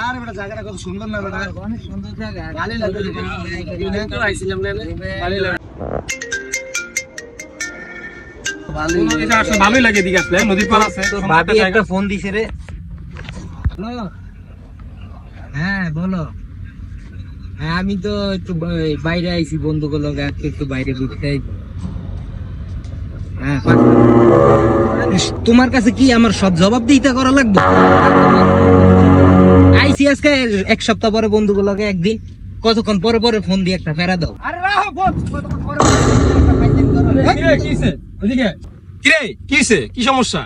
আর বেটা জায়গাটা কত সুন্দর না বেটা, অনেক সুন্দর জায়গা। ভালো লাগে আইছিলাম রে, ভালো লাগে। এটা আসলে ভালোই লাগে এদিকে আসলে, নদীর পার আছে। ভাবি একটা ফোন দিছে রে। হ্যালো, হ্যাঁ বলো। হ্যাঁ আমি তো একটু বাইরে আইছি বন্ধুগুলো লগে, একটু বাইরে ঘুরতে আইছি। হ্যাঁ তোমার কাছে কি আমার সব জবাব দিতে করা লাগবে? আইসি আজকে এক সপ্তাহ পরে বন্ধুগুলো লগে একদিন, কতক্ষণ পরে পরে ফোন দিয়ে একটা ফেরা দাও। আরে রাখো ফোন, কতক্ষণ পরে কিরে কিছে ওদিকে, কিরে কিছে, কি সমস্যা?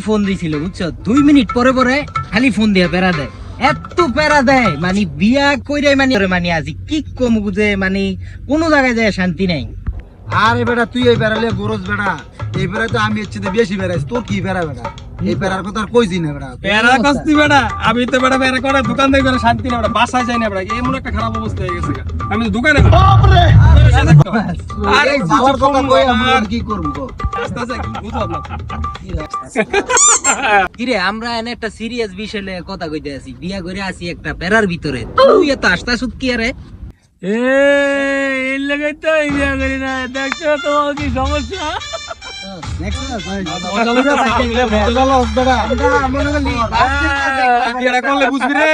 ফোন দিছিল বুঝছো, 2 মিনিট পরে পরে খালি ফোন দিয়ে প্যারা দেয়, এত প্যারা দেয় মানে বিয়া কইরে মানে আজি কি কম বুঝে, মানে কোনো জায়গায় যায় শান্তি নাই। আরে বেটা তুই এই বেড়ালে গরজ বেটা, এই বেড়া তো আমি হচ্ছে বেশি বেড়াইছি, তোর কি বেড়া বেটা, এই বেড়ার কথা আর কইছি না বেটা। প্যারা কস্তি বেটা, আমি তো বেটা প্যারা করে দোকান থেকে বেটা শান্তি না বেটা, বাসায় যাই না বেটা, এমন একটা খারাপ অবস্থা হয়ে গেছে। আমি তো দোকানে আরে যাওয়ার কথা কই আমি আর কি করব গো। আস্তে আস্তে কি বুঝলাম না। কিরে আমরা এনে একটা সিরিয়াস বিষয় নিয়ে কথা কইতে আছি, বিয়া করে আছি একটা প্যারার ভিতরে, তুই এত আস্তাসুত কি আরে? এই লাগাই তো বিয়া করি না, দেখছো তোমার কি সমস্যা? চলো বেটা, মনে করলি বিয়েটা করলে বুঝবি রে।